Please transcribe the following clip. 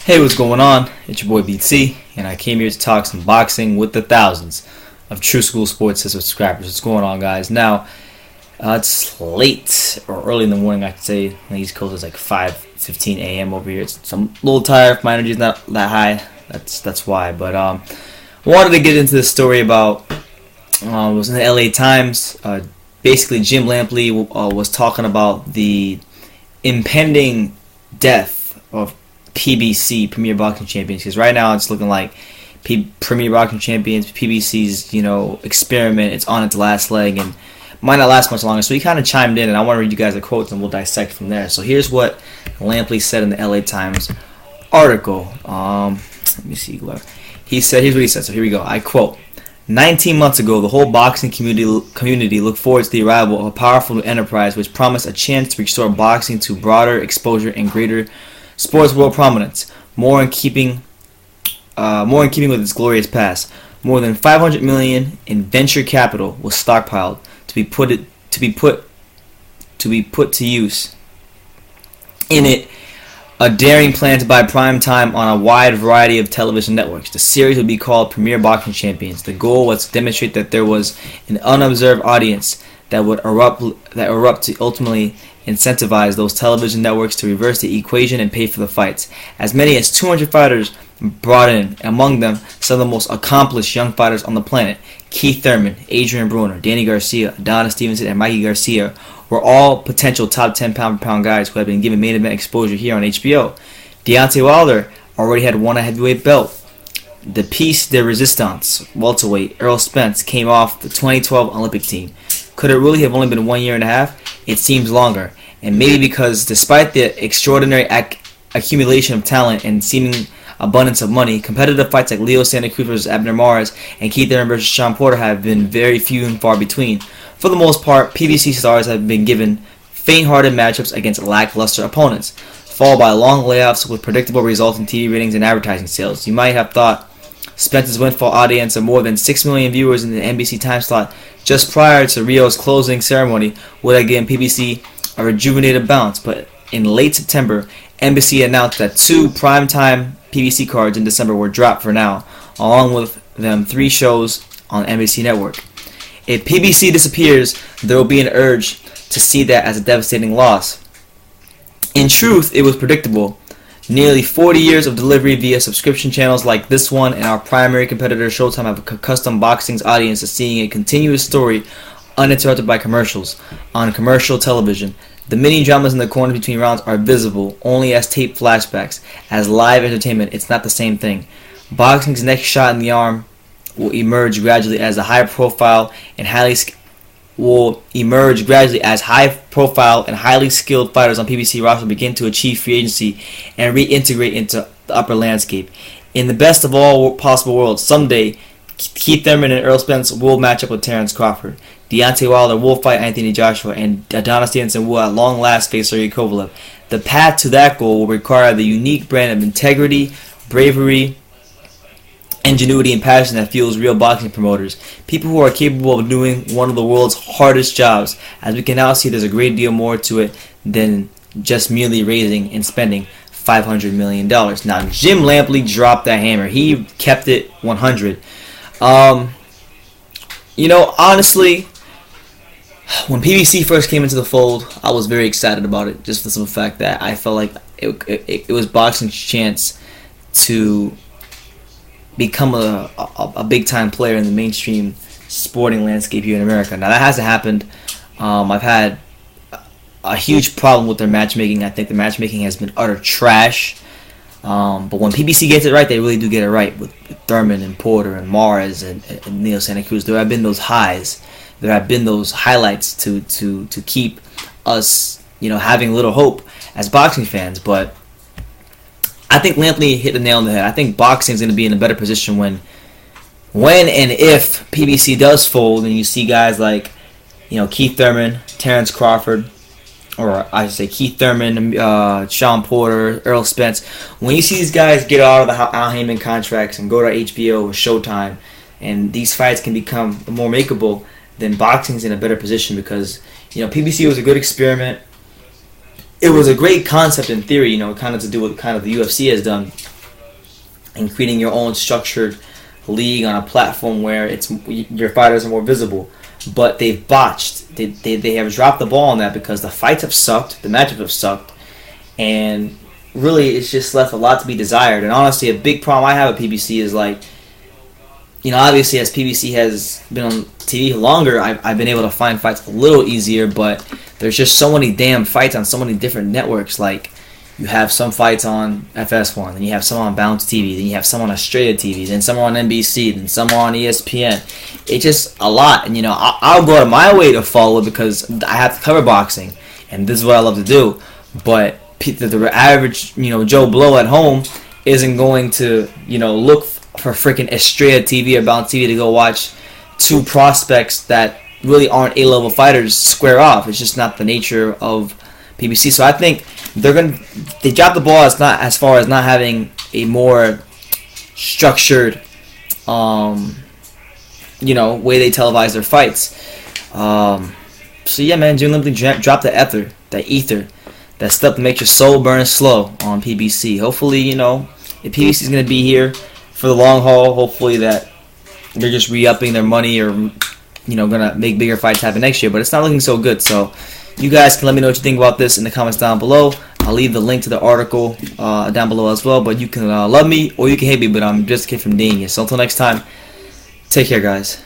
Hey, what's going on? It's your boy BT, and I came here to talk some boxing with the thousands of True School Sports subscribers. What's going on, guys? Now, it's late, or early in the morning, I could say. On the East Coast, it's like 5:15 a.m. over here. I'm a little tired. My energy's not that high. That's why. But I wanted to get into this story about, it was in the LA Times. Basically, Jim Lampley was talking about the impending death of PBC, Premier Boxing Champions, because right now it's looking like Premier Boxing Champions, PBC's experiment, it's on its last leg and might not last much longer. So he kind of chimed in, and I want to read you guys the quotes and we'll dissect from there. So here's what Lampley said in the LA Times article. Let me see. He said, here's what he said. So here we go. I quote: 19 months ago, the whole boxing community looked forward to the arrival of a powerful new enterprise which promised a chance to restore boxing to broader exposure and greater sports world prominence, more in keeping with its glorious past. More than $500 million in venture capital was stockpiled to be put to use. In it, a daring plan to buy prime time on a wide variety of television networks. The series would be called Premier Boxing Champions. The goal was to demonstrate that there was an unobserved audience that would erupt to ultimately incentivize those television networks to reverse the equation and pay for the fights. As many as 200 fighters brought in, among them some of the most accomplished young fighters on the planet. Keith Thurman, Adrian Broner, Danny Garcia, Adonis Stevenson, and Mikey Garcia were all potential top 10 pound-for-pound guys who had been given main event exposure here on HBO. Deontay Wilder already had won a heavyweight belt. The piece de resistance, welterweight, Errol Spence, came off the 2012 Olympic team. Could it really have only been 1 year and a half? It seems longer, and maybe because despite the extraordinary accumulation of talent and seeming abundance of money, competitive fights like Leo Santa Cruz vs. Abner Mares and Keith Thurman vs. Sean Porter have been very few and far between. For the most part, PBC stars have been given faint-hearted matchups against lackluster opponents, followed by long layoffs with predictable results in TV ratings and advertising sales. You might have thought Spence's windfall audience of more than 6 million viewers in the NBC time slot just prior to Rio's closing ceremony would have given PBC a rejuvenated bounce, but in late September, NBC announced that 2 primetime PBC cards in December were dropped for now, along with them 3 shows on NBC Network. If PBC disappears, there will be an urge to see that as a devastating loss. In truth, it was predictable. Nearly 40 years of delivery via subscription channels like this one and our primary competitor Showtime have accustomed boxing's audience to seeing a continuous story uninterrupted by commercials. On commercial television, the mini-dramas in the corner between rounds are visible only as taped flashbacks. As live entertainment, it's not the same thing. Boxing's next shot in the arm will emerge gradually as high-profile and highly skilled fighters on PBC roster begin to achieve free agency and reintegrate into the upper landscape. In the best of all possible worlds, someday Keith Thurman and Errol Spence will match up with Terrence Crawford. Deontay Wilder will fight Anthony Joshua, and Adonis Stevenson will at long last face Sergey Kovalev. The path to that goal will require the unique brand of integrity, bravery, ingenuity, and passion that fuels real boxing promoters. People who are capable of doing one of the world's hardest jobs. As we can now see, there's a great deal more to it than just merely raising and spending $500 million. Now, Jim Lampley dropped that hammer. He kept it 100. Honestly, when PBC first came into the fold, I was very excited about it, just for the simple fact that I felt like it was boxing's chance to become a big-time player in the mainstream sporting landscape here in America. Now, that hasn't happened. I've had a huge problem with their matchmaking. I think the matchmaking has been utter trash. But when PBC gets it right, they really do get it right with Thurman and Porter and Mares and Leo Santa Cruz. There have been those highs. There have been those highlights to keep us, having a little hope as boxing fans. But I think Lampley hit the nail on the head. I think boxing is going to be in a better position when and if PBC does fold, and you see guys like, Keith Thurman, Terrence Crawford, or I should say Keith Thurman, Sean Porter, Errol Spence. When you see these guys get out of the Al Heyman contracts and go to HBO or Showtime, and these fights can become more makeable, then boxing's in a better position because, PBC was a good experiment. It was a great concept in theory, kind of to do what kind of the UFC has done. and creating your own structured league on a platform where your fighters are more visible. But they've botched. They have dropped the ball on that because the fights have sucked, the matchups have sucked, and really it's just left a lot to be desired. And honestly, a big problem I have with PBC is like, obviously as PBC has been on TV longer, I've been able to find fights a little easier, but there's just so many damn fights on so many different networks. Like, you have some fights on FS1, then you have some on Bounce TV, then you have some on Australia TV, then some on NBC, then some on ESPN. It's just a lot, and I'll go out of my way to follow it because I have to cover boxing, and this is what I love to do. But the average, Joe Blow at home isn't going to, look for freaking Australia TV or Bounce TV to go watch two prospects that really aren't A-level fighters square off. It's just not the nature of PBC. So I think they dropped the ball as far as not having a more structured way they televise their fights. So yeah, man, June Lampley dropped the ether, that stuff that makes your soul burn slow on PBC. Hopefully, if PBC is going to be here for the long haul, hopefully that they're just re-upping their money or going to make bigger fights happen next year. But it's not looking so good. So you guys can let me know what you think about this in the comments down below. I'll leave the link to the article down below as well. But you can love me or you can hate me, but I'm just a kid from Dania. So until next time, take care, guys.